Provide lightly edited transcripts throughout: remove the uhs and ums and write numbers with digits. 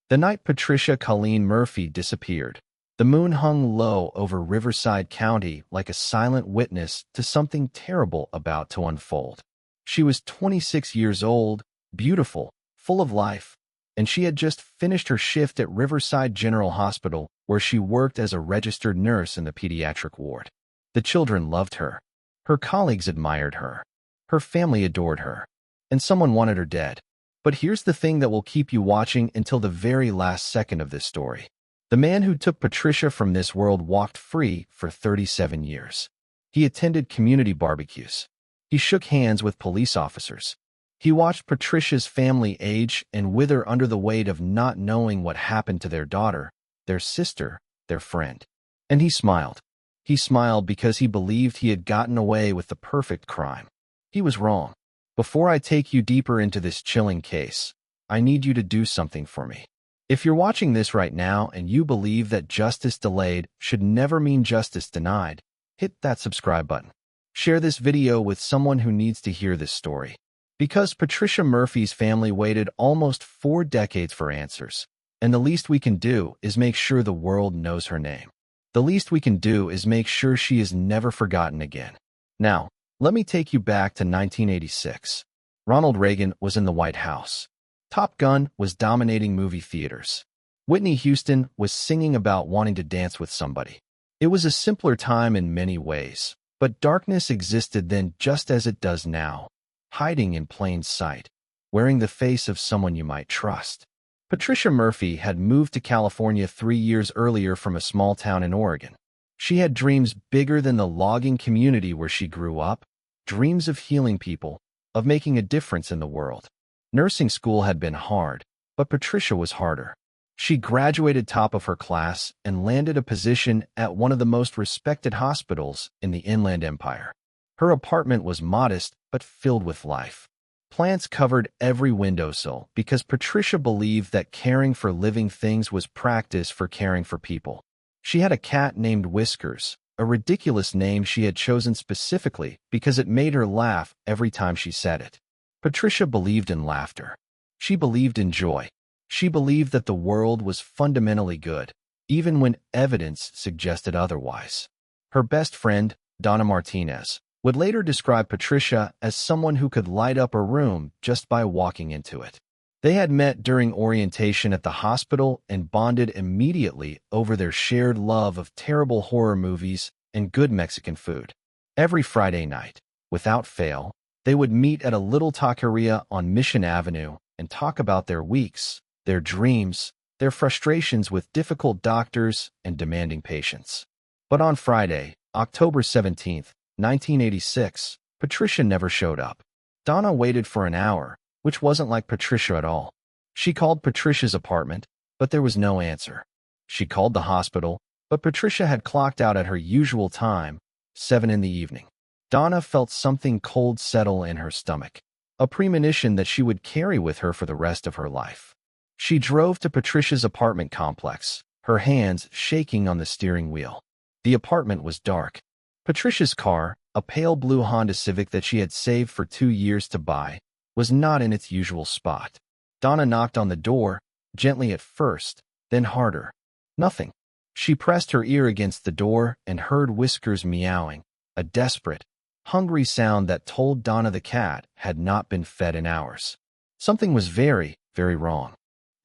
The night Patricia Colleen Murphy disappeared, the moon hung low over Riverside County like a silent witness to something terrible about to unfold. She was 26 years old, beautiful, full of life, and she had just finished her shift at Riverside General Hospital, where she worked as a registered nurse in the pediatric ward. The children loved her. Her colleagues admired her. Her family adored her. And someone wanted her dead. But here's the thing that will keep you watching until the very last second of this story. The man who took Patricia from this world walked free for 37 years. He attended community barbecues. He shook hands with police officers. He watched Patricia's family age and wither under the weight of not knowing what happened to their daughter, their sister, their friend. And he smiled. He smiled because he believed he had gotten away with the perfect crime. He was wrong. Before I take you deeper into this chilling case, I need you to do something for me. If you're watching this right now and you believe that justice delayed should never mean justice denied, hit that subscribe button. Share this video with someone who needs to hear this story. Because Patricia Murphy's family waited almost 4 decades for answers, and the least we can do is make sure the world knows her name. The least we can do is make sure she is never forgotten again. Now, let me take you back to 1986. Ronald Reagan was in the White House. Top Gun was dominating movie theaters. Whitney Houston was singing about wanting to dance with somebody. It was a simpler time in many ways, but darkness existed then just as it does now, hiding in plain sight, wearing the face of someone you might trust. Patricia Murphy had moved to California 3 years earlier from a small town in Oregon. She had dreams bigger than the logging community where she grew up, dreams of healing people, of making a difference in the world. Nursing school had been hard, but Patricia was harder. She graduated top of her class and landed a position at one of the most respected hospitals in the Inland Empire. Her apartment was modest but filled with life. Plants covered every windowsill because Patricia believed that caring for living things was practice for caring for people. She had a cat named Whiskers, a ridiculous name she had chosen specifically because it made her laugh every time she said it. Patricia believed in laughter. She believed in joy. She believed that the world was fundamentally good, even when evidence suggested otherwise. Her best friend, Donna Martinez, would later describe Patricia as someone who could light up a room just by walking into it. They had met during orientation at the hospital and bonded immediately over their shared love of terrible horror movies and good Mexican food. Every Friday night, without fail, they would meet at a little taqueria on Mission Avenue and talk about their weeks, their dreams, their frustrations with difficult doctors and demanding patients. But on Friday, October 17th, 1986, Patricia never showed up. Donna waited for an hour, which wasn't like Patricia at all. She called Patricia's apartment, but there was no answer. She called the hospital, but Patricia had clocked out at her usual time, 7 in the evening. Donna felt something cold settle in her stomach, a premonition that she would carry with her for the rest of her life. She drove to Patricia's apartment complex, her hands shaking on the steering wheel. The apartment was dark. Patricia's car, a pale blue Honda Civic that she had saved for 2 years to buy, was not in its usual spot. Donna knocked on the door, gently at first, then harder. Nothing. She pressed her ear against the door and heard Whiskers meowing, a desperate, hungry sound that told Donna the cat had not been fed in hours. Something was very, very wrong.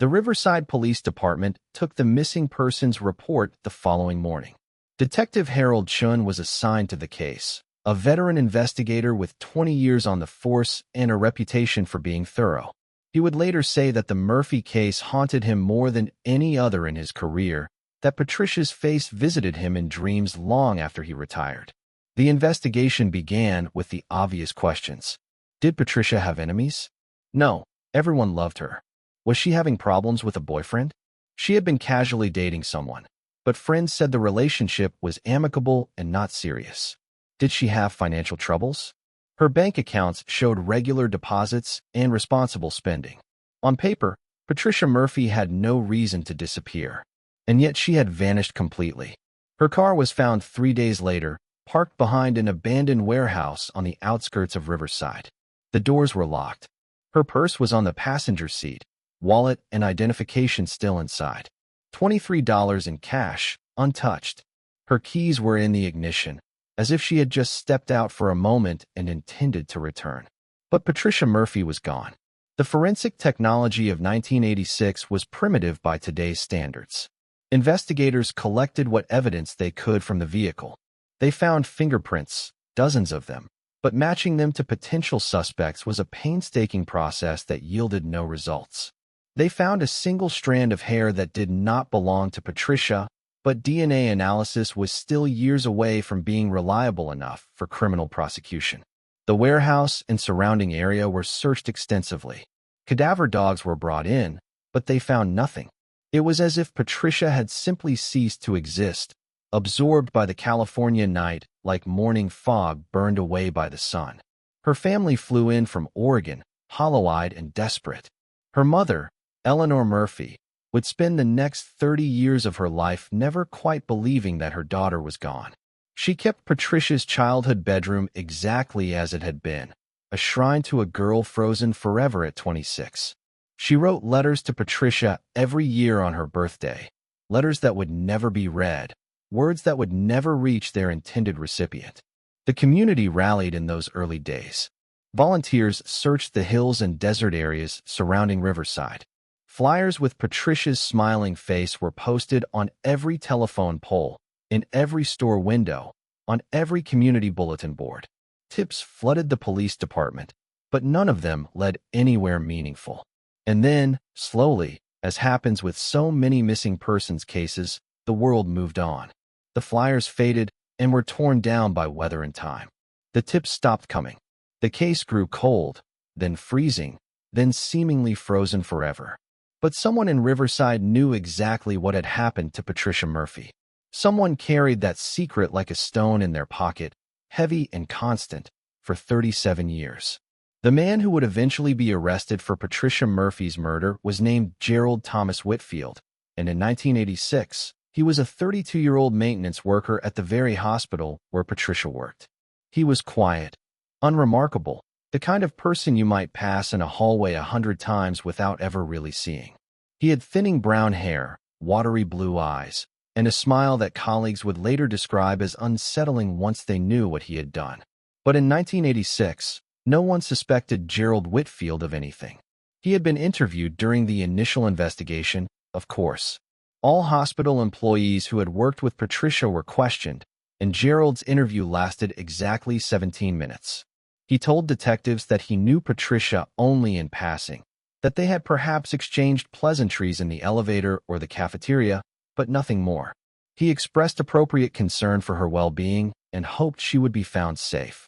The Riverside Police Department took the missing persons report the following morning. Detective Harold Chun was assigned to the case, a veteran investigator with 20 years on the force and a reputation for being thorough. He would later say that the Murphy case haunted him more than any other in his career, that Patricia's face visited him in dreams long after he retired. The investigation began with the obvious questions. Did Patricia have enemies? No, everyone loved her. Was she having problems with a boyfriend? She had been casually dating someone, but friends said the relationship was amicable and not serious. Did she have financial troubles? Her bank accounts showed regular deposits and responsible spending. On paper, Patricia Murphy had no reason to disappear, and yet she had vanished completely. Her car was found 3 days later, parked behind an abandoned warehouse on the outskirts of Riverside. The doors were locked. Her purse was on the passenger seat, wallet and identification still inside. $23 in cash, untouched. Her keys were in the ignition, as if she had just stepped out for a moment and intended to return. But Patricia Murphy was gone. The forensic technology of 1986 was primitive by today's standards. Investigators collected what evidence they could from the vehicle. They found fingerprints, dozens of them, but matching them to potential suspects was a painstaking process that yielded no results. They found a single strand of hair that did not belong to Patricia, but DNA analysis was still years away from being reliable enough for criminal prosecution. The warehouse and surrounding area were searched extensively. Cadaver dogs were brought in, but they found nothing. It was as if Patricia had simply ceased to exist, absorbed by the California night like morning fog burned away by the sun. Her family flew in from Oregon, hollow-eyed and desperate. Her mother, Eleanor Murphy, would spend the next 30 years of her life never quite believing that her daughter was gone. She kept Patricia's childhood bedroom exactly as it had been, a shrine to a girl frozen forever at 26. She wrote letters to Patricia every year on her birthday, letters that would never be read, words that would never reach their intended recipient. The community rallied in those early days. Volunteers searched the hills and desert areas surrounding Riverside. Flyers with Patricia's smiling face were posted on every telephone pole, in every store window, on every community bulletin board. Tips flooded the police department, but none of them led anywhere meaningful. And then, slowly, as happens with so many missing persons cases, the world moved on. The flyers faded and were torn down by weather and time. The tips stopped coming. The case grew cold, then freezing, then seemingly frozen forever. But someone in Riverside knew exactly what had happened to Patricia Murphy. Someone carried that secret like a stone in their pocket, heavy and constant, for 37 years. The man who would eventually be arrested for Patricia Murphy's murder was named Gerald Thomas Whitfield, and in 1986, he was a 32-year-old maintenance worker at the very hospital where Patricia worked. He was quiet, unremarkable, the kind of person you might pass in a hallway 100 times without ever really seeing. He had thinning brown hair, watery blue eyes, and a smile that colleagues would later describe as unsettling once they knew what he had done. But in 1986, no one suspected Gerald Whitfield of anything. He had been interviewed during the initial investigation, of course. All hospital employees who had worked with Patricia were questioned, and Gerald's interview lasted exactly 17 minutes. He told detectives that he knew Patricia only in passing, that they had perhaps exchanged pleasantries in the elevator or the cafeteria, but nothing more. He expressed appropriate concern for her well-being and hoped she would be found safe.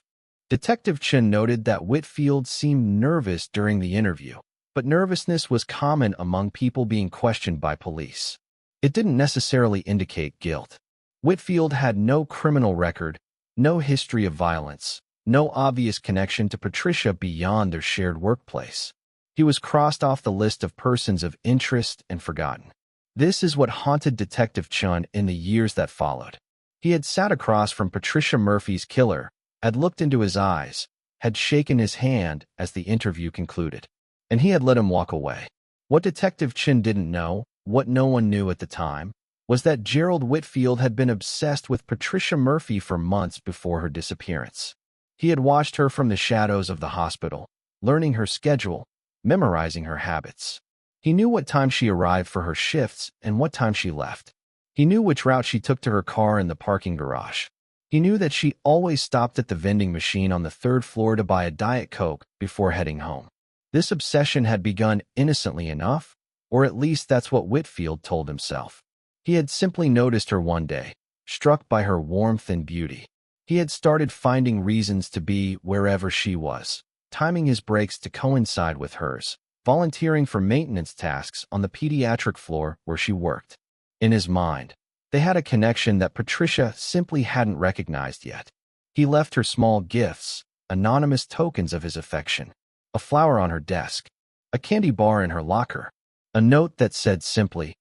Detective Chen noted that Whitfield seemed nervous during the interview, but nervousness was common among people being questioned by police. It didn't necessarily indicate guilt. Whitfield had no criminal record, no history of violence, no obvious connection to Patricia beyond their shared workplace. He was crossed off the list of persons of interest and forgotten. This is what haunted Detective Chen in the years that followed. He had sat across from Patricia Murphy's killer, had looked into his eyes, had shaken his hand as the interview concluded, and he had let him walk away. What Detective Chen didn't know, what no one knew at the time, was that Gerald Whitfield had been obsessed with Patricia Murphy for months before her disappearance. He had watched her from the shadows of the hospital, learning her schedule, memorizing her habits. He knew what time she arrived for her shifts and what time she left. He knew which route she took to her car in the parking garage. He knew that she always stopped at the vending machine on the 3rd floor to buy a Diet Coke before heading home. This obsession had begun innocently enough, or at least that's what Whitfield told himself. He had simply noticed her one day, struck by her warmth and beauty. He had started finding reasons to be wherever she was, timing his breaks to coincide with hers, volunteering for maintenance tasks on the pediatric floor where she worked. In his mind, they had a connection that Patricia simply hadn't recognized yet. He left her small gifts, anonymous tokens of his affection, a flower on her desk, a candy bar in her locker, a note that said simply,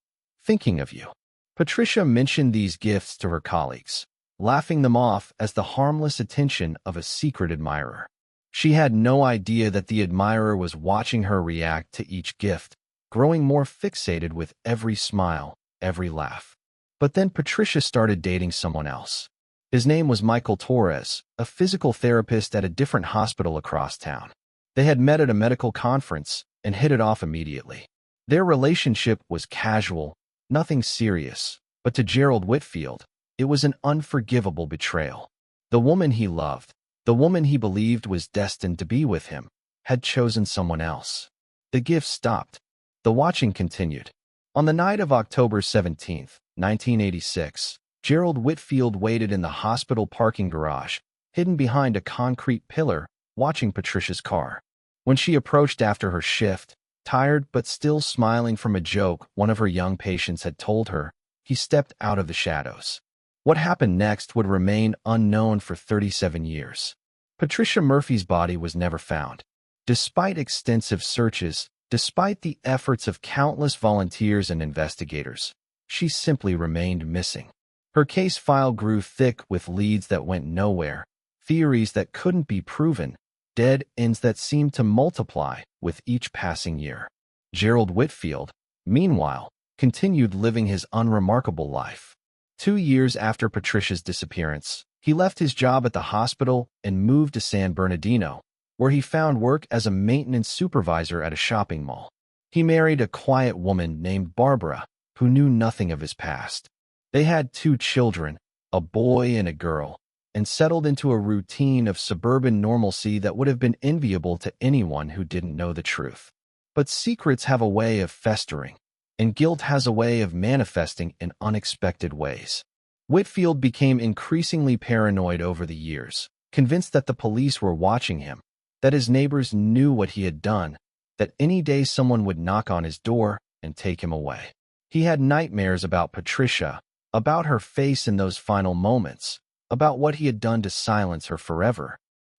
"Thinking of you." Patricia mentioned these gifts to her colleagues, laughing them off as the harmless attention of a secret admirer. She had no idea that the admirer was watching her react to each gift, growing more fixated with every smile, every laugh. But then Patricia started dating someone else. His name was Michael Torres, a physical therapist at a different hospital across town. They had met at a medical conference and hit it off immediately. Their relationship was casual, nothing serious, but to Gerald Whitfield, it was an unforgivable betrayal. The woman he loved, the woman he believed was destined to be with him, had chosen someone else. The gifts stopped. The watching continued. On the night of October 17, 1986, Gerald Whitfield waited in the hospital parking garage, hidden behind a concrete pillar, watching Patricia's car. When she approached after her shift, tired but still smiling from a joke one of her young patients had told her, he stepped out of the shadows. What happened next would remain unknown for 37 years. Patricia Murphy's body was never found. Despite extensive searches, despite the efforts of countless volunteers and investigators, she simply remained missing. Her case file grew thick with leads that went nowhere, theories that couldn't be proven, dead ends that seemed to multiply with each passing year. Gerald Whitfield, meanwhile, continued living his unremarkable life. 2 years after Patricia's disappearance, he left his job at the hospital and moved to San Bernardino, where he found work as a maintenance supervisor at a shopping mall. He married a quiet woman named Barbara, who knew nothing of his past. They had 2 children, a boy and a girl, and settled into a routine of suburban normalcy that would have been enviable to anyone who didn't know the truth. But secrets have a way of festering, and guilt has a way of manifesting in unexpected ways. Whitfield became increasingly paranoid over the years, convinced that the police were watching him, that his neighbors knew what he had done, that any day someone would knock on his door and take him away. He had nightmares about Patricia, about her face in those final moments, about what he had done to silence her forever.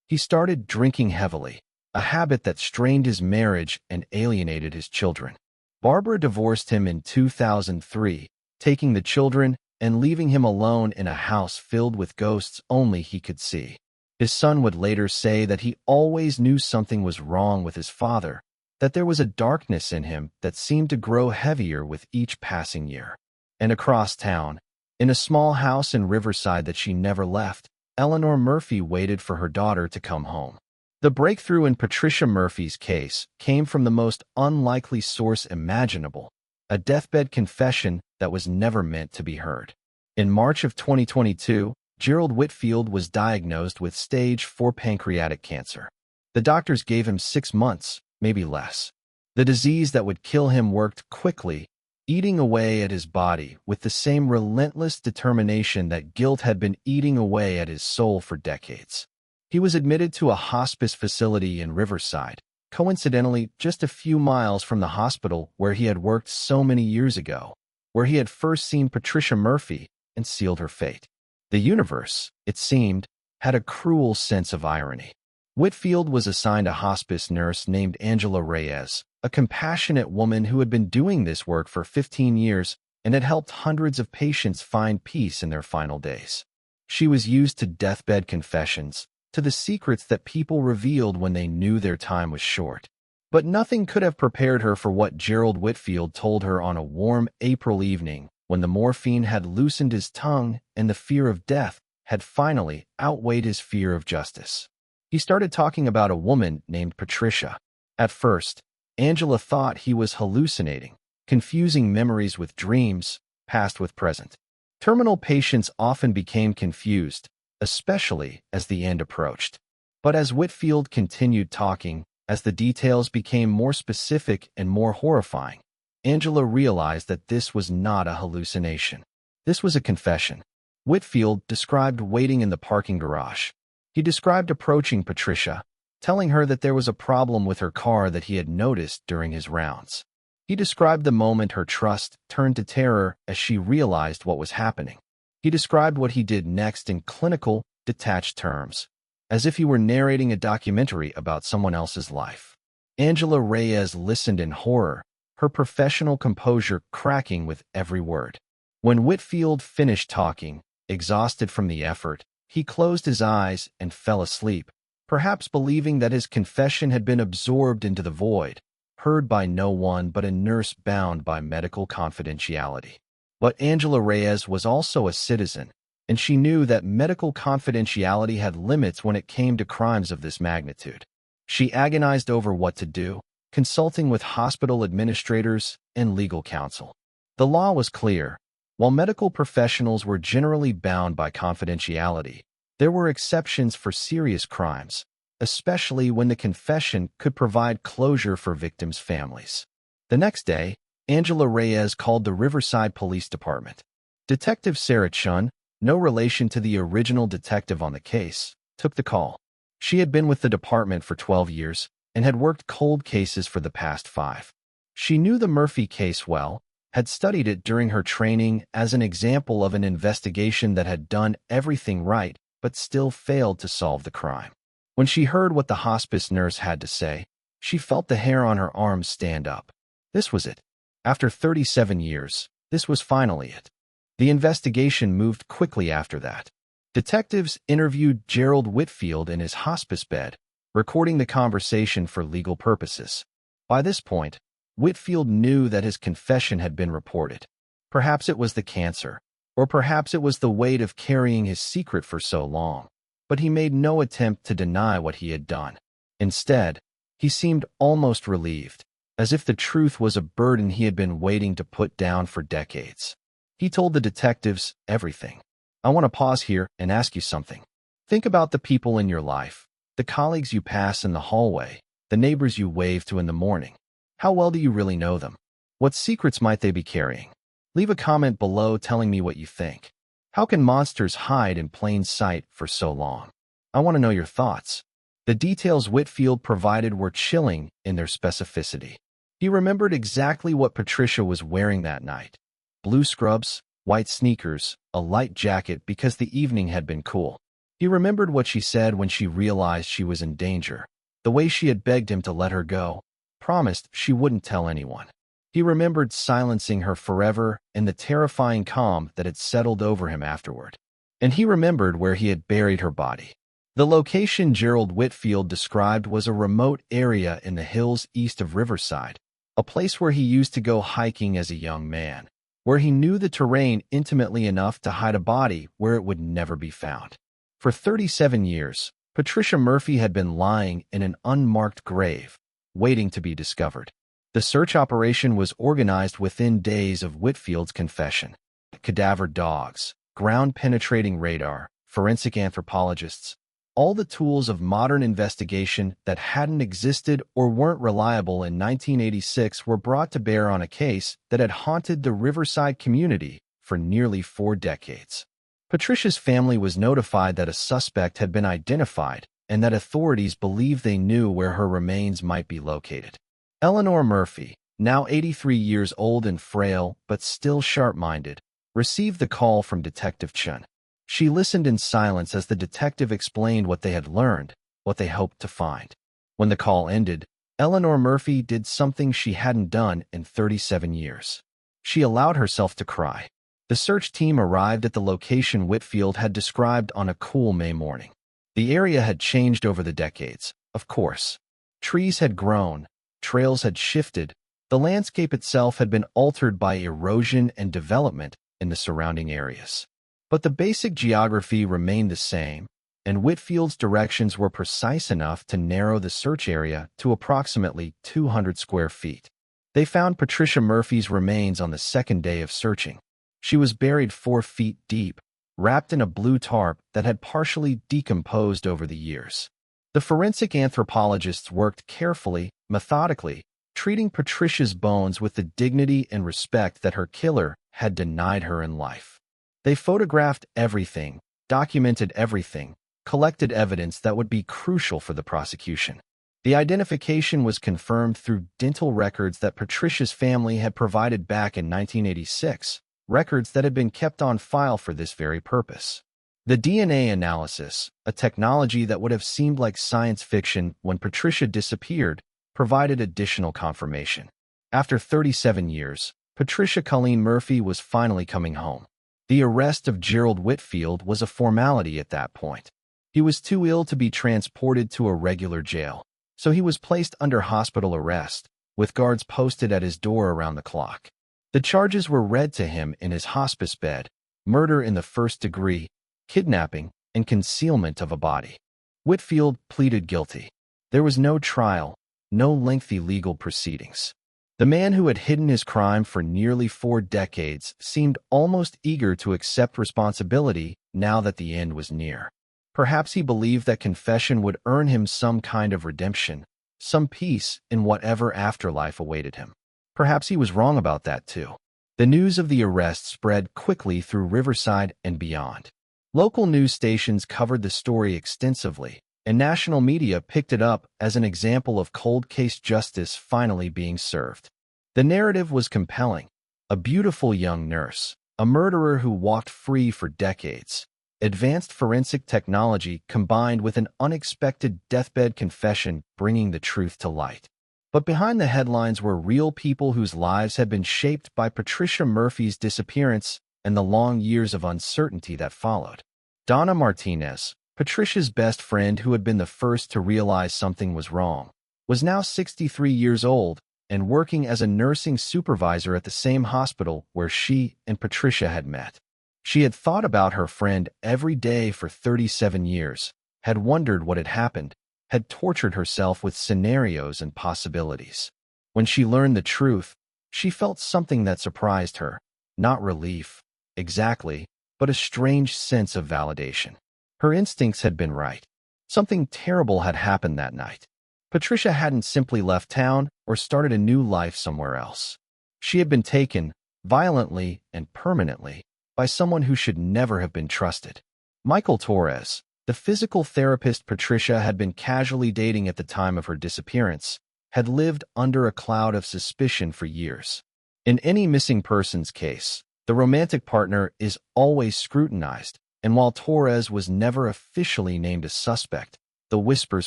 He started drinking heavily, a habit that strained his marriage and alienated his children. Barbara divorced him in 2003, taking the children and leaving him alone in a house filled with ghosts only he could see. His son would later say that he always knew something was wrong with his father, that there was a darkness in him that seemed to grow heavier with each passing year. And across town, in a small house in Riverside that she never left, Eleanor Murphy waited for her daughter to come home. The breakthrough in Patricia Murphy's case came from the most unlikely source imaginable, a deathbed confession that was never meant to be heard. In March of 2022, Gerald Whitfield was diagnosed with stage 4 pancreatic cancer. The doctors gave him 6 months, maybe less. The disease that would kill him worked quickly, eating away at his body with the same relentless determination that guilt had been eating away at his soul for decades. He was admitted to a hospice facility in Riverside, coincidentally just a few miles from the hospital where he had worked so many years ago, where he had first seen Patricia Murphy and sealed her fate. The universe, it seemed, had a cruel sense of irony. Whitfield was assigned a hospice nurse named Angela Reyes, a compassionate woman who had been doing this work for 15 years and had helped hundreds of patients find peace in their final days. She was used to deathbed confessions, to the secrets that people revealed when they knew their time was short. But nothing could have prepared her for what Gerald Whitfield told her on a warm April evening when the morphine had loosened his tongue and the fear of death had finally outweighed his fear of justice. He started talking about a woman named Patricia. At first, Angela thought he was hallucinating, confusing memories with dreams, past with present. Terminal patients often became confused, especially as the end approached. But as Whitfield continued talking, as the details became more specific and more horrifying, Angela realized that this was not a hallucination. This was a confession. Whitfield described waiting in the parking garage. He described approaching Patricia, telling her that there was a problem with her car that he had noticed during his rounds. He described the moment her trust turned to terror as she realized what was happening. He described what he did next in clinical, detached terms, as if he were narrating a documentary about someone else's life. Angela Reyes listened in horror, her professional composure cracking with every word. When Whitfield finished talking, exhausted from the effort, he closed his eyes and fell asleep, perhaps believing that his confession had been absorbed into the void. heard by no one but a nurse bound by medical confidentiality. But Angela Reyes was also a citizen, and she knew that medical confidentiality had limits when it came to crimes of this magnitude. She agonized over what to do, consulting with hospital administrators and legal counsel. The law was clear. While medical professionals were generally bound by confidentiality, there were exceptions for serious crimes, especially when the confession could provide closure for victims' families. The next day, Angela Reyes called the Riverside Police Department. Detective Sarah Chun, no relation to the original detective on the case, took the call. She had been with the department for 12 years and had worked cold cases for the past 5. She knew the Murphy case well, had studied it during her training as an example of an investigation that had done everything right but still failed to solve the crime. When she heard what the hospice nurse had to say, she felt the hair on her arms stand up. This was it. After 37 years, this was finally it. The investigation moved quickly after that. Detectives interviewed Gerald Whitfield in his hospice bed, recording the conversation for legal purposes. By this point, Whitfield knew that his confession had been reported. Perhaps it was the cancer, or perhaps it was the weight of carrying his secret for so long. But he made no attempt to deny what he had done. Instead, he seemed almost relieved, as if the truth was a burden he had been waiting to put down for decades. He told the detectives everything. "I want to pause here and ask you something. Think about the people in your life, the colleagues you pass in the hallway, the neighbors you wave to in the morning. How well do you really know them? What secrets might they be carrying? Leave a comment below telling me what you think. How can monsters hide in plain sight for so long? I want to know your thoughts." The details Whitfield provided were chilling in their specificity. He remembered exactly what Patricia was wearing that night. Blue scrubs, white sneakers, a light jacket because the evening had been cool. He remembered what she said when she realized she was in danger, the way she had begged him to let her go, promised she wouldn't tell anyone. He remembered silencing her forever and the terrifying calm that had settled over him afterward. And he remembered where he had buried her body. The location Gerald Whitfield described was a remote area in the hills east of Riverside, a place where he used to go hiking as a young man, where he knew the terrain intimately enough to hide a body where it would never be found. For 37 years, Patricia Murphy had been lying in an unmarked grave, waiting to be discovered. The search operation was organized within days of Whitfield's confession. Cadaver dogs, ground-penetrating radar, forensic anthropologists, all the tools of modern investigation that hadn't existed or weren't reliable in 1986 were brought to bear on a case that had haunted the Riverside community for nearly 4 decades. Patricia's family was notified that a suspect had been identified and that authorities believed they knew where her remains might be located. Eleanor Murphy, now 83 years old and frail but still sharp-minded, received the call from Detective Chun. She listened in silence as the detective explained what they had learned, what they hoped to find. When the call ended, Eleanor Murphy did something she hadn't done in 37 years. She allowed herself to cry. The search team arrived at the location Whitfield had described on a cool May morning. The area had changed over the decades, of course. Trees had grown, trails had shifted, the landscape itself had been altered by erosion and development in the surrounding areas. But the basic geography remained the same, and Whitfield's directions were precise enough to narrow the search area to approximately 200 square feet. They found Patricia Murphy's remains on the second day of searching. She was buried 4 feet deep, wrapped in a blue tarp that had partially decomposed over the years. The forensic anthropologists worked carefully, methodically, treating Patricia's bones with the dignity and respect that her killer had denied her in life. They photographed everything, documented everything, collected evidence that would be crucial for the prosecution. The identification was confirmed through dental records that Patricia's family had provided back in 1986, records that had been kept on file for this very purpose. The DNA analysis, a technology that would have seemed like science fiction when Patricia disappeared, provided additional confirmation. After 37 years, Patricia Colleen Murphy was finally coming home. The arrest of Gerald Whitfield was a formality at that point. He was too ill to be transported to a regular jail, so he was placed under hospital arrest, with guards posted at his door around the clock. The charges were read to him in his hospice bed: murder in the first degree, kidnapping, and concealment of a body. Whitfield pleaded guilty. There was no trial, no lengthy legal proceedings. The man who had hidden his crime for nearly 4 decades seemed almost eager to accept responsibility now that the end was near. Perhaps he believed that confession would earn him some kind of redemption, some peace in whatever afterlife awaited him. Perhaps he was wrong about that too. The news of the arrest spread quickly through Riverside and beyond. Local news stations covered the story extensively, and national media picked it up as an example of cold case justice finally being served. The narrative was compelling: a beautiful young nurse, a murderer who walked free for decades, advanced forensic technology combined with an unexpected deathbed confession bringing the truth to light. But behind the headlines were real people whose lives had been shaped by Patricia Murphy's disappearance and the long years of uncertainty that followed. Donna Martinez, Patricia's best friend who had been the first to realize something was wrong, was now 63 years old and working as a nursing supervisor at the same hospital where she and Patricia had met. She had thought about her friend every day for 37 years, had wondered what had happened, had tortured herself with scenarios and possibilities. When she learned the truth, she felt something that surprised her: not relief, exactly, but a strange sense of validation. Her instincts had been right. Something terrible had happened that night. Patricia hadn't simply left town or started a new life somewhere else. She had been taken, violently and permanently, by someone who should never have been trusted. Michael Torres, the physical therapist Patricia had been casually dating at the time of her disappearance, had lived under a cloud of suspicion for years. In any missing persons case, the romantic partner is always scrutinized, and while Torres was never officially named a suspect, the whispers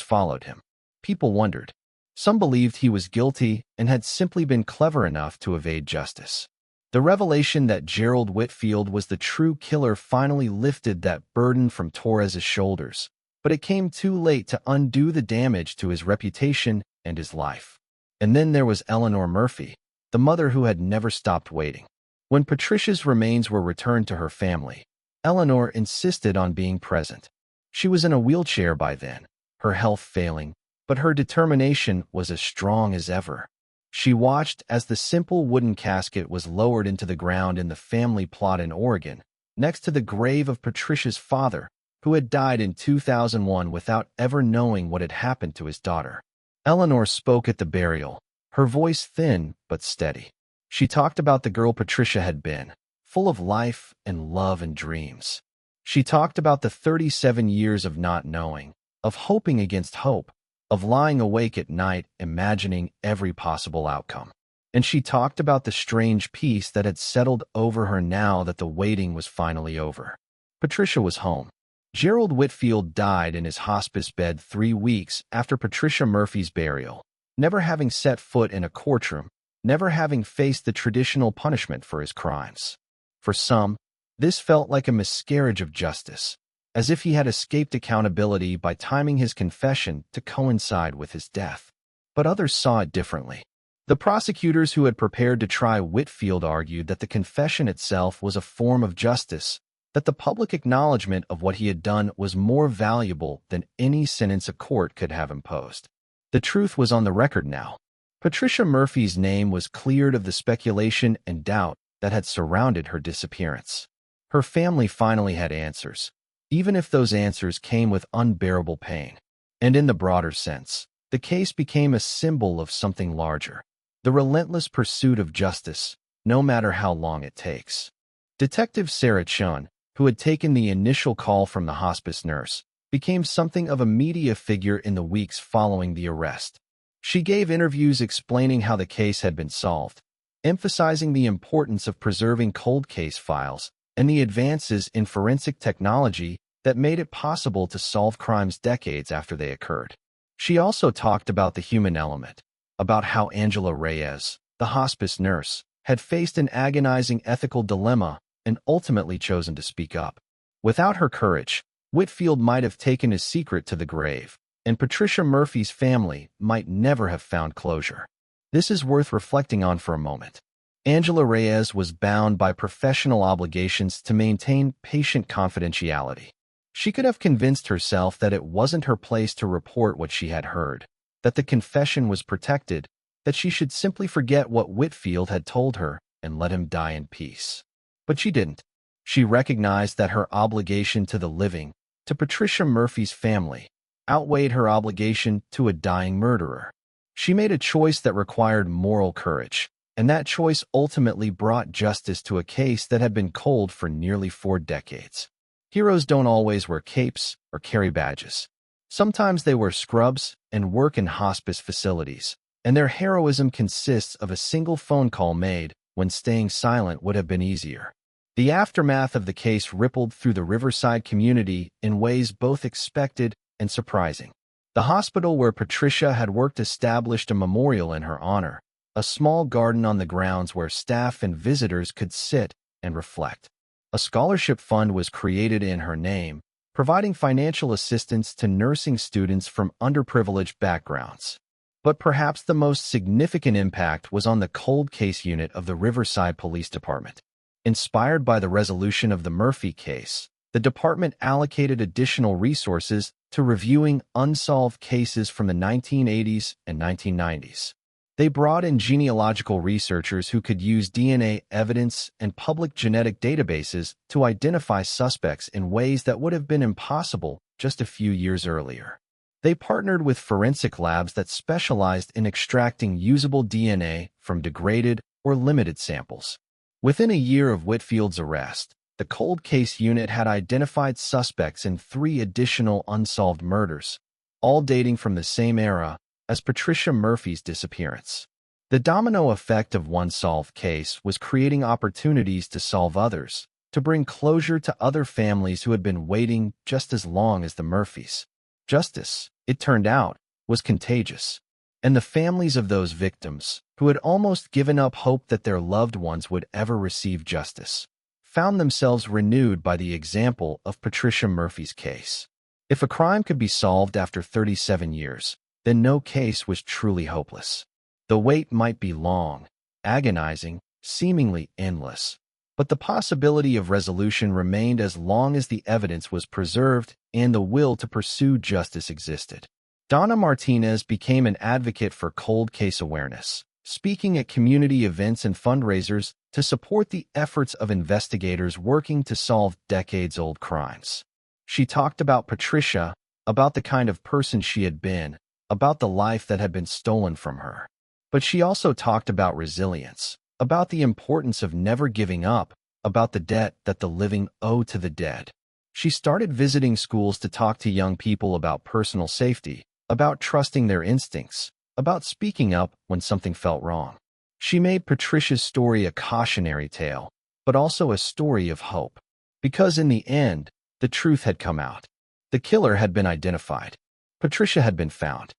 followed him. People wondered. Some believed he was guilty and had simply been clever enough to evade justice. The revelation that Gerald Whitfield was the true killer finally lifted that burden from Torres's shoulders, but it came too late to undo the damage to his reputation and his life. And then there was Eleanor Murphy, the mother who had never stopped waiting. When Patricia's remains were returned to her family, Eleanor insisted on being present. She was in a wheelchair by then, her health failing, but her determination was as strong as ever. She watched as the simple wooden casket was lowered into the ground in the family plot in Oregon, next to the grave of Patricia's father, who had died in 2001 without ever knowing what had happened to his daughter. Eleanor spoke at the burial, her voice thin but steady. She talked about the girl Patricia had been, full of life and love and dreams. She talked about the 37 years of not knowing, of hoping against hope, of lying awake at night imagining every possible outcome. And she talked about the strange peace that had settled over her now that the waiting was finally over. Patricia was home. Gerald Whitfield died in his hospice bed 3 weeks after Patricia Murphy's burial, never having set foot in a courtroom, never having faced the traditional punishment for his crimes. For some, this felt like a miscarriage of justice, as if he had escaped accountability by timing his confession to coincide with his death. But others saw it differently. The prosecutors who had prepared to try Whitfield argued that the confession itself was a form of justice, that the public acknowledgement of what he had done was more valuable than any sentence a court could have imposed. The truth was on the record now. Patricia Murphy's name was cleared of the speculation and doubt that had surrounded her disappearance. Her family finally had answers, even if those answers came with unbearable pain. And in the broader sense, the case became a symbol of something larger: the relentless pursuit of justice, no matter how long it takes. Detective Sarah Chun, who had taken the initial call from the hospice nurse, became something of a media figure in the weeks following the arrest. She gave interviews explaining how the case had been solved, emphasizing the importance of preserving cold case files and the advances in forensic technology that made it possible to solve crimes decades after they occurred. She also talked about the human element, about how Angela Reyes, the hospice nurse, had faced an agonizing ethical dilemma and ultimately chosen to speak up. Without her courage, Whitfield might have taken his secret to the grave, and Patricia Murphy's family might never have found closure. This is worth reflecting on for a moment. Angela Reyes was bound by professional obligations to maintain patient confidentiality. She could have convinced herself that it wasn't her place to report what she had heard, that the confession was protected, that she should simply forget what Whitfield had told her and let him die in peace. But she didn't. She recognized that her obligation to the living, to Patricia Murphy's family, outweighed her obligation to a dying murderer. She made a choice that required moral courage, and that choice ultimately brought justice to a case that had been cold for nearly 4 decades. Heroes don't always wear capes or carry badges. Sometimes they wear scrubs and work in hospice facilities, and their heroism consists of a single phone call made when staying silent would have been easier. The aftermath of the case rippled through the Riverside community in ways both expected and surprising. The hospital where Patricia had worked established a memorial in her honor, a small garden on the grounds where staff and visitors could sit and reflect. A scholarship fund was created in her name, providing financial assistance to nursing students from underprivileged backgrounds. But perhaps the most significant impact was on the cold case unit of the Riverside Police Department. Inspired by the resolution of the Murphy case, the department allocated additional resources to reviewing unsolved cases from the 1980s and 1990s. They brought in genealogical researchers who could use DNA evidence and public genetic databases to identify suspects in ways that would have been impossible just a few years earlier. They partnered with forensic labs that specialized in extracting usable DNA from degraded or limited samples. Within a year of Whitfield's arrest, the cold case unit had identified suspects in 3 additional unsolved murders, all dating from the same era as Patricia Murphy's disappearance. The domino effect of one solved case was creating opportunities to solve others, to bring closure to other families who had been waiting just as long as the Murphys. Justice, it turned out, was contagious, and the families of those victims, who had almost given up hope that their loved ones would ever receive justice, found themselves renewed by the example of Patricia Murphy's case. If a crime could be solved after 37 years, then no case was truly hopeless. The wait might be long, agonizing, seemingly endless, but the possibility of resolution remained as long as the evidence was preserved and the will to pursue justice existed. Donna Martinez became an advocate for cold case awareness, speaking at community events and fundraisers to support the efforts of investigators working to solve decades-old crimes. She talked about Patricia, about the kind of person she had been, about the life that had been stolen from her. But she also talked about resilience, about the importance of never giving up, about the debt that the living owe to the dead. She started visiting schools to talk to young people about personal safety, about trusting their instincts, about speaking up when something felt wrong. She made Patricia's story a cautionary tale, but also a story of hope. Because in the end, the truth had come out. The killer had been identified. Patricia had been found.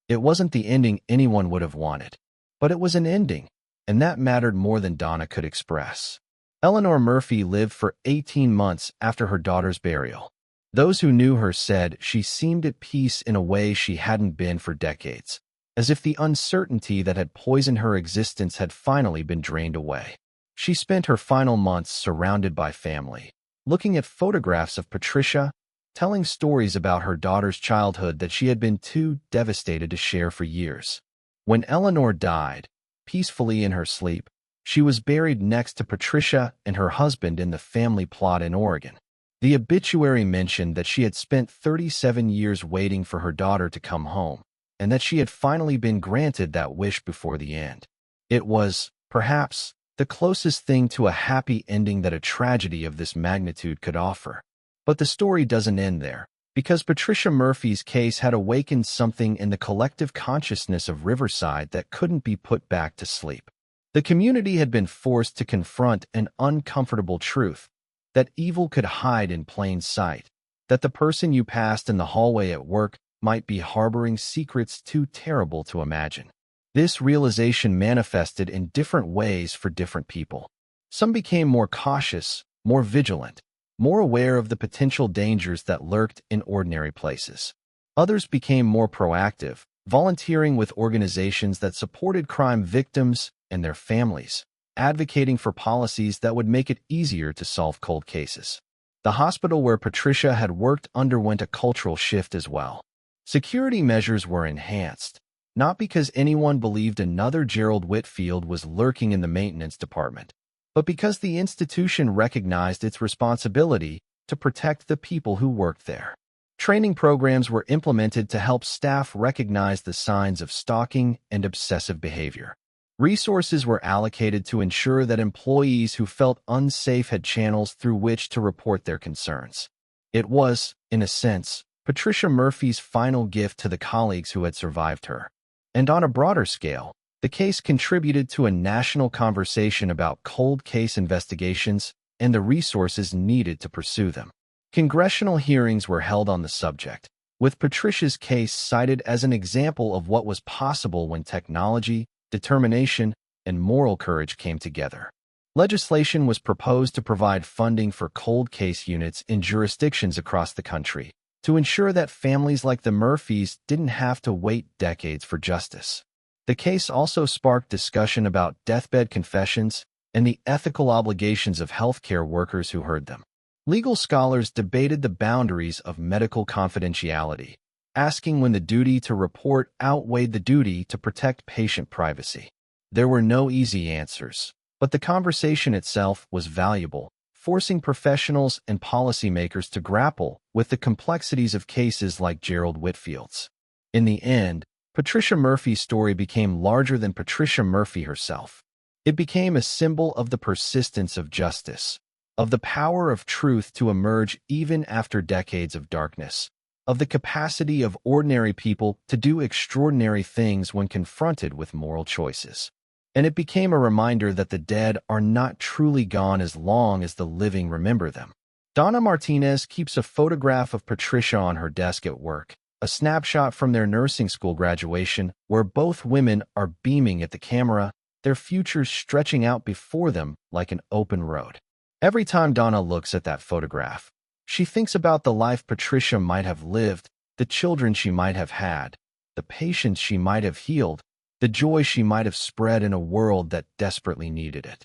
It wasn't the ending anyone would have wanted, but it was an ending, and that mattered more than Donna could express. Eleanor Murphy lived for 18 months after her daughter's burial. Those who knew her said she seemed at peace in a way she hadn't been for decades, as if the uncertainty that had poisoned her existence had finally been drained away. She spent her final months surrounded by family, looking at photographs of Patricia, telling stories about her daughter's childhood that she had been too devastated to share for years. When Eleanor died, peacefully in her sleep, she was buried next to Patricia and her husband in the family plot in Oregon. The obituary mentioned that she had spent 37 years waiting for her daughter to come home, and that she had finally been granted that wish before the end. It was, perhaps, the closest thing to a happy ending that a tragedy of this magnitude could offer. But the story doesn't end there, because Patricia Murphy's case had awakened something in the collective consciousness of Riverside that couldn't be put back to sleep. The community had been forced to confront an uncomfortable truth, that evil could hide in plain sight, that the person you passed in the hallway at work might be harboring secrets too terrible to imagine. This realization manifested in different ways for different people. Some became more cautious, more vigilant, more aware of the potential dangers that lurked in ordinary places. Others became more proactive, volunteering with organizations that supported crime victims and their families, advocating for policies that would make it easier to solve cold cases. The hospital where Patricia had worked underwent a cultural shift as well. Security measures were enhanced, not because anyone believed another Gerald Whitfield was lurking in the maintenance department, but because the institution recognized its responsibility to protect the people who worked there. Training programs were implemented to help staff recognize the signs of stalking and obsessive behavior. Resources were allocated to ensure that employees who felt unsafe had channels through which to report their concerns. It was, in a sense, Patricia Murphy's final gift to the colleagues who had survived her. And on a broader scale, the case contributed to a national conversation about cold case investigations and the resources needed to pursue them. Congressional hearings were held on the subject, with Patricia's case cited as an example of what was possible when technology, determination, and moral courage came together. Legislation was proposed to provide funding for cold case units in jurisdictions across the country to ensure that families like the Murphys didn't have to wait decades for justice. The case also sparked discussion about deathbed confessions and the ethical obligations of healthcare workers who heard them. Legal scholars debated the boundaries of medical confidentiality, asking when the duty to report outweighed the duty to protect patient privacy. There were no easy answers, but the conversation itself was valuable, forcing professionals and policymakers to grapple with the complexities of cases like Gerald Whitfield's. In the end, Patricia Murphy's story became larger than Patricia Murphy herself. It became a symbol of the persistence of justice, of the power of truth to emerge even after decades of darkness, of the capacity of ordinary people to do extraordinary things when confronted with moral choices. And it became a reminder that the dead are not truly gone as long as the living remember them. Donna Martinez keeps a photograph of Patricia on her desk at work, a snapshot from their nursing school graduation where both women are beaming at the camera, their futures stretching out before them like an open road. Every time Donna looks at that photograph, she thinks about the life Patricia might have lived, the children she might have had, the patients she might have healed, the joy she might have spread in a world that desperately needed it.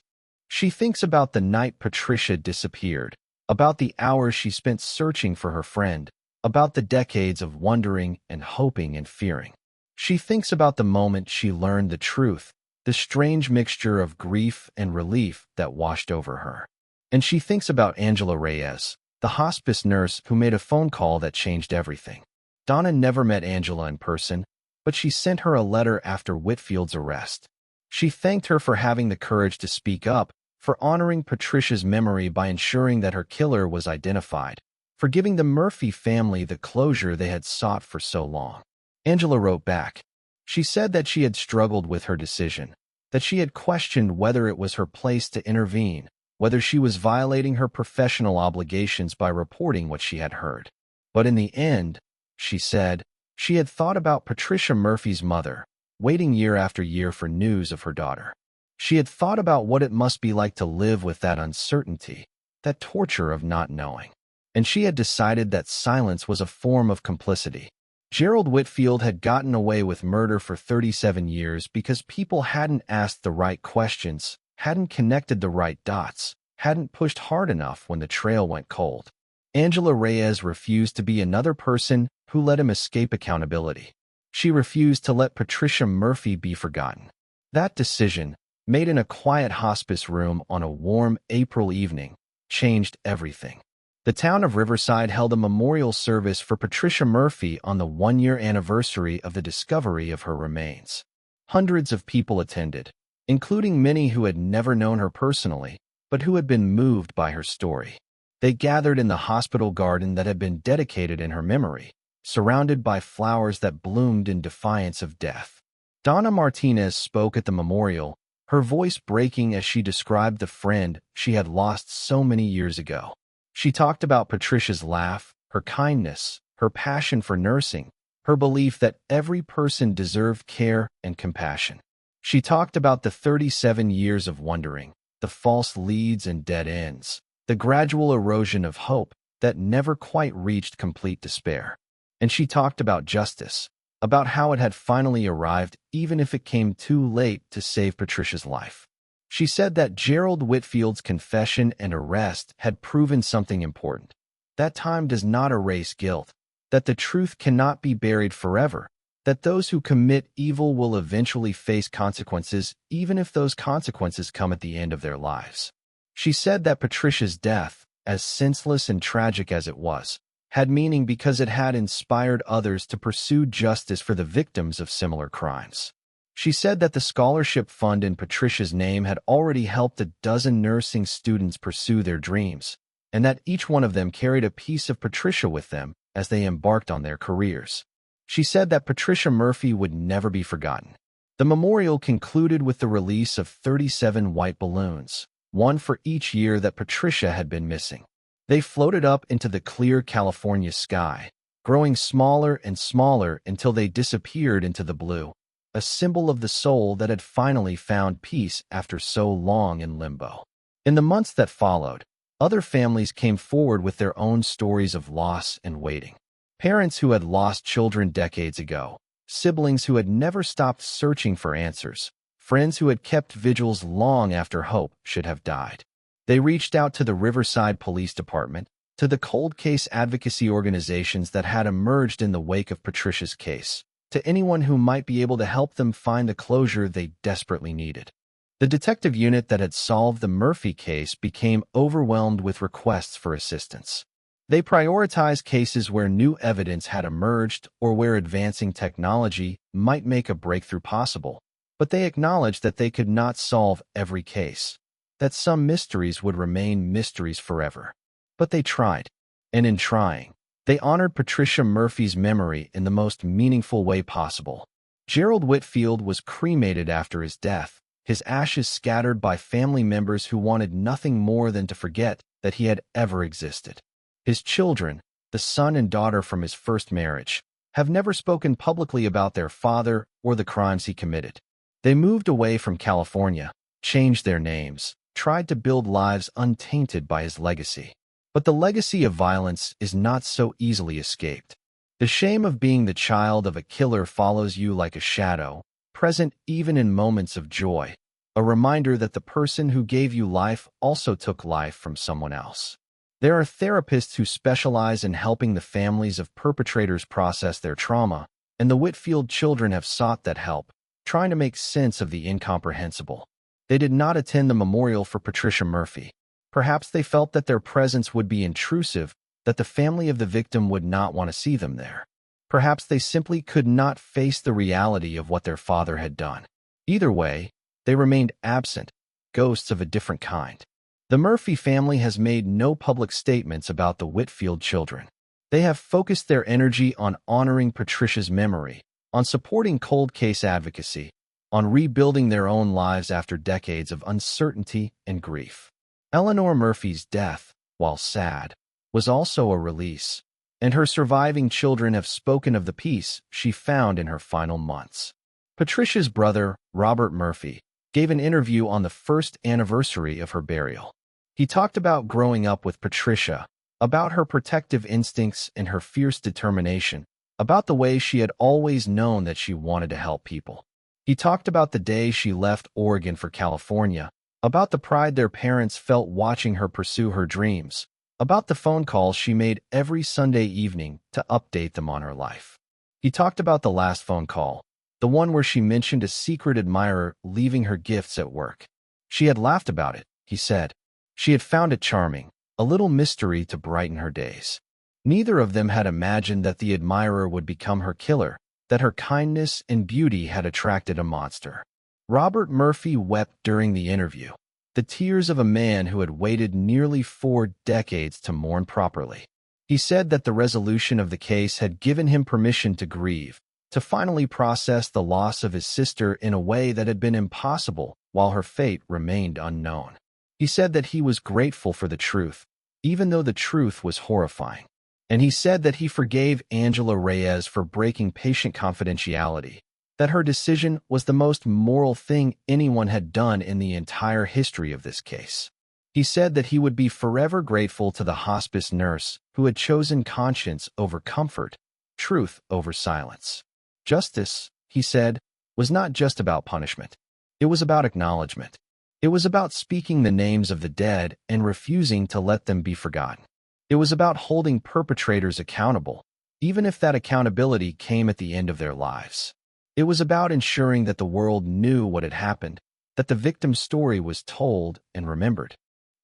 She thinks about the night Patricia disappeared, about the hours she spent searching for her friend, about the decades of wondering and hoping and fearing. She thinks about the moment she learned the truth, the strange mixture of grief and relief that washed over her. And she thinks about Angela Reyes, the hospice nurse who made a phone call that changed everything. Donna never met Angela in person, but she sent her a letter after Whitfield's arrest. She thanked her for having the courage to speak up, for honoring Patricia's memory by ensuring that her killer was identified, for giving the Murphy family the closure they had sought for so long. Angela wrote back. She said that she had struggled with her decision, that she had questioned whether it was her place to intervene, whether she was violating her professional obligations by reporting what she had heard. But in the end, she said, she had thought about Patricia Murphy's mother, waiting year after year for news of her daughter. She had thought about what it must be like to live with that uncertainty, that torture of not knowing. And she had decided that silence was a form of complicity. Gerald Whitfield had gotten away with murder for 37 years because people hadn't asked the right questions, hadn't connected the right dots, hadn't pushed hard enough when the trail went cold. Angela Reyes refused to be another person who let him escape accountability. She refused to let Patricia Murphy be forgotten. That decision, made in a quiet hospice room on a warm April evening, changed everything. The town of Riverside held a memorial service for Patricia Murphy on the one-year anniversary of the discovery of her remains. Hundreds of people attended, including many who had never known her personally, but who had been moved by her story. They gathered in the hospital garden that had been dedicated in her memory, surrounded by flowers that bloomed in defiance of death. Donna Martinez spoke at the memorial, her voice breaking as she described the friend she had lost so many years ago. She talked about Patricia's laugh, her kindness, her passion for nursing, her belief that every person deserved care and compassion. She talked about the 37 years of wondering, the false leads and dead ends, the gradual erosion of hope that never quite reached complete despair. And she talked about justice, about how it had finally arrived even if it came too late to save Patricia's life. She said that Gerald Whitfield's confession and arrest had proven something important. That time does not erase guilt, that the truth cannot be buried forever, that those who commit evil will eventually face consequences even if those consequences come at the end of their lives. She said that Patricia's death, as senseless and tragic as it was, had meaning because it had inspired others to pursue justice for the victims of similar crimes. She said that the scholarship fund in Patricia's name had already helped a dozen nursing students pursue their dreams, and that each one of them carried a piece of Patricia with them as they embarked on their careers. She said that Patricia Murphy would never be forgotten. The memorial concluded with the release of 37 white balloons, one for each year that Patricia had been missing. They floated up into the clear California sky, growing smaller and smaller until they disappeared into the blue, a symbol of the soul that had finally found peace after so long in limbo. In the months that followed, other families came forward with their own stories of loss and waiting. Parents who had lost children decades ago, siblings who had never stopped searching for answers, friends who had kept vigils long after hope should have died. They reached out to the Riverside Police Department, to the cold case advocacy organizations that had emerged in the wake of Patricia's case, to anyone who might be able to help them find the closure they desperately needed. The detective unit that had solved the Murphy case became overwhelmed with requests for assistance. They prioritized cases where new evidence had emerged or where advancing technology might make a breakthrough possible, but they acknowledged that they could not solve every case, that some mysteries would remain mysteries forever. But they tried, and in trying, they honored Patricia Murphy's memory in the most meaningful way possible. Gerald Whitfield was cremated after his death, his ashes scattered by family members who wanted nothing more than to forget that he had ever existed. His children, the son and daughter from his first marriage, have never spoken publicly about their father or the crimes he committed. They moved away from California, changed their names, tried to build lives untainted by his legacy. But the legacy of violence is not so easily escaped. The shame of being the child of a killer follows you like a shadow, present even in moments of joy, a reminder that the person who gave you life also took life from someone else. There are therapists who specialize in helping the families of perpetrators process their trauma, and the Whitfield children have sought that help, trying to make sense of the incomprehensible. They did not attend the memorial for Patricia Murphy. Perhaps they felt that their presence would be intrusive, that the family of the victim would not want to see them there. Perhaps they simply could not face the reality of what their father had done. Either way, they remained absent, ghosts of a different kind. The Murphy family has made no public statements about the Whitfield children. They have focused their energy on honoring Patricia's memory, on supporting cold case advocacy, on rebuilding their own lives after decades of uncertainty and grief. Eleanor Murphy's death, while sad, was also a release, and her surviving children have spoken of the peace she found in her final months. Patricia's brother, Robert Murphy, gave an interview on the first anniversary of her burial. He talked about growing up with Patricia, about her protective instincts and her fierce determination, about the way she had always known that she wanted to help people. He talked about the day she left Oregon for California, about the pride their parents felt watching her pursue her dreams, about the phone calls she made every Sunday evening to update them on her life. He talked about the last phone call, the one where she mentioned a secret admirer leaving her gifts at work. She had laughed about it, he said. She had found it charming, a little mystery to brighten her days. Neither of them had imagined that the admirer would become her killer, that her kindness and beauty had attracted a monster. Robert Murphy wept during the interview, the tears of a man who had waited nearly 4 decades to mourn properly. He said that the resolution of the case had given him permission to grieve, to finally process the loss of his sister in a way that had been impossible while her fate remained unknown. He said that he was grateful for the truth, even though the truth was horrifying. And he said that he forgave Angela Reyes for breaking patient confidentiality, that her decision was the most moral thing anyone had done in the entire history of this case. He said that he would be forever grateful to the hospice nurse who had chosen conscience over comfort, truth over silence. Justice, he said, was not just about punishment. It was about acknowledgement. It was about speaking the names of the dead and refusing to let them be forgotten. It was about holding perpetrators accountable, even if that accountability came at the end of their lives. It was about ensuring that the world knew what had happened, that the victim's story was told and remembered.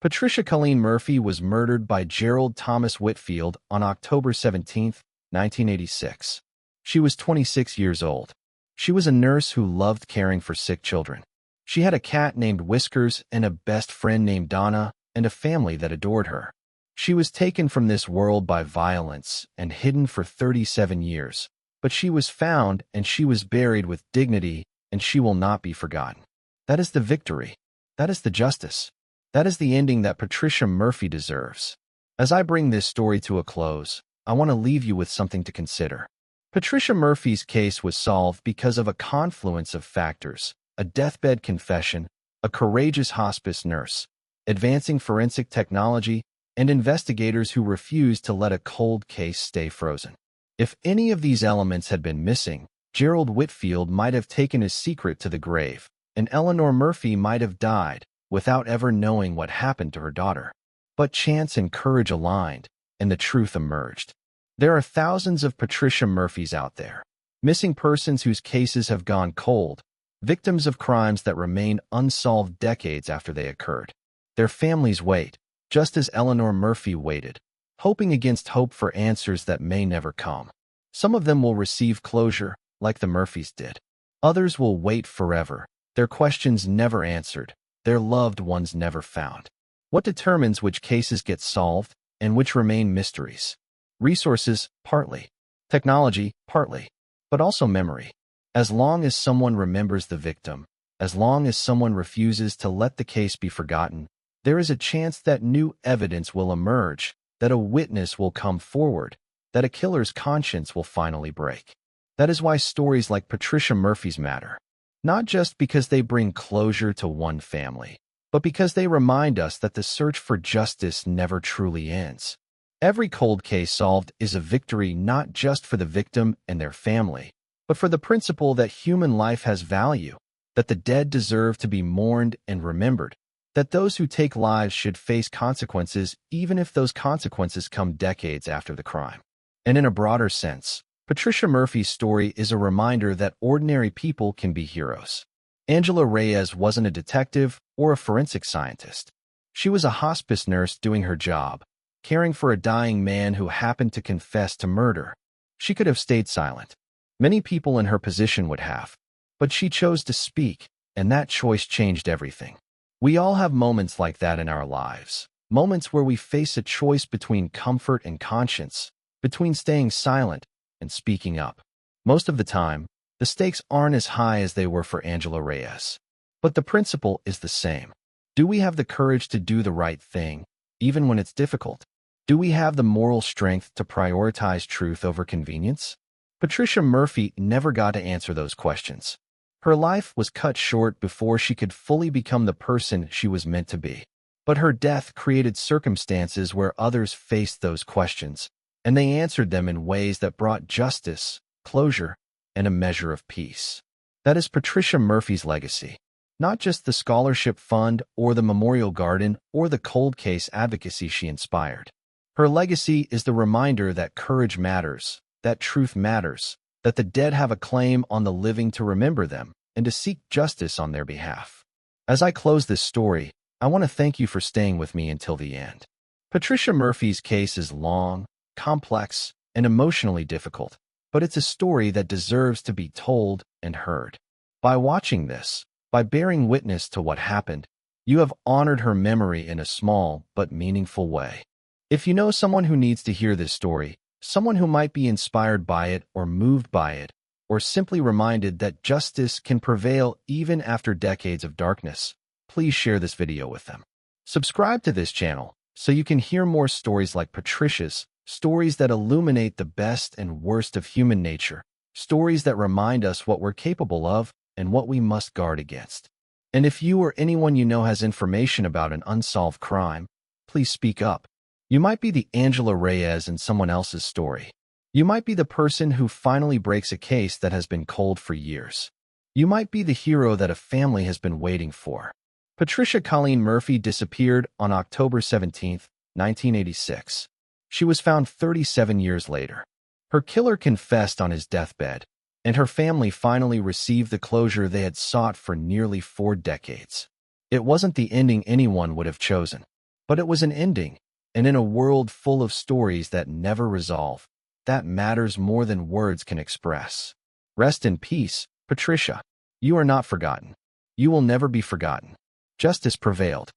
Patricia Colleen Murphy was murdered by Gerald Thomas Whitfield on October 17, 1986. She was 26 years old. She was a nurse who loved caring for sick children. She had a cat named Whiskers and a best friend named Donna and a family that adored her. She was taken from this world by violence and hidden for 37 years, but she was found and she was buried with dignity, and she will not be forgotten. That is the victory. That is the justice. That is the ending that Patricia Murphy deserves. As I bring this story to a close, I want to leave you with something to consider. Patricia Murphy's case was solved because of a confluence of factors: a deathbed confession, a courageous hospice nurse, advancing forensic technology, and investigators who refused to let a cold case stay frozen. If any of these elements had been missing, Gerald Whitfield might have taken his secret to the grave, and Eleanor Murphy might have died without ever knowing what happened to her daughter. But chance and courage aligned, and the truth emerged. There are thousands of Patricia Murphys out there, missing persons whose cases have gone cold, victims of crimes that remain unsolved decades after they occurred. Their families wait, just as Eleanor Murphy waited, hoping against hope for answers that may never come. Some of them will receive closure, like the Murphys did. Others will wait forever, their questions never answered, their loved ones never found. What determines which cases get solved and which remain mysteries? Resources, partly. Technology, partly. But also memory. As long as someone remembers the victim, as long as someone refuses to let the case be forgotten, there is a chance that new evidence will emerge, that a witness will come forward, that a killer's conscience will finally break. That is why stories like Patricia Murphy's matter. Not just because they bring closure to one family, but because they remind us that the search for justice never truly ends. Every cold case solved is a victory not just for the victim and their family, but for the principle that human life has value, that the dead deserve to be mourned and remembered, that those who take lives should face consequences even if those consequences come decades after the crime. And in a broader sense, Patricia Murphy's story is a reminder that ordinary people can be heroes. Angela Reyes wasn't a detective or a forensic scientist. She was a hospice nurse doing her job, caring for a dying man who happened to confess to murder. She could have stayed silent. Many people in her position would have. But she chose to speak, and that choice changed everything. We all have moments like that in our lives, moments where we face a choice between comfort and conscience, between staying silent and speaking up. Most of the time, the stakes aren't as high as they were for Angela Reyes. But the principle is the same. Do we have the courage to do the right thing, even when it's difficult? Do we have the moral strength to prioritize truth over convenience? Patricia Murphy never got to answer those questions. Her life was cut short before she could fully become the person she was meant to be. But her death created circumstances where others faced those questions, and they answered them in ways that brought justice, closure, and a measure of peace. That is Patricia Murphy's legacy. Not just the scholarship fund or the memorial garden or the cold case advocacy she inspired. Her legacy is the reminder that courage matters, that truth matters, that the dead have a claim on the living to remember them and to seek justice on their behalf. As I close this story, I want to thank you for staying with me until the end. Patricia Murphy's case is long, complex, and emotionally difficult, but it's a story that deserves to be told and heard. By watching this, by bearing witness to what happened, you have honored her memory in a small but meaningful way. If you know someone who needs to hear this story, someone who might be inspired by it or moved by it, or simply reminded that justice can prevail even after decades of darkness, please share this video with them. Subscribe to this channel so you can hear more stories like Patricia's, stories that illuminate the best and worst of human nature, stories that remind us what we're capable of and what we must guard against. And if you or anyone you know has information about an unsolved crime, please speak up. You might be the Angela Reyes in someone else's story. You might be the person who finally breaks a case that has been cold for years. You might be the hero that a family has been waiting for. Patricia Colleen Murphy disappeared on October 17, 1986. She was found 37 years later. Her killer confessed on his deathbed, and her family finally received the closure they had sought for nearly 4 decades. It wasn't the ending anyone would have chosen, but it was an ending, and in a world full of stories that never resolve, that matters more than words can express. Rest in peace, Patricia. You are not forgotten. You will never be forgotten. Justice prevailed.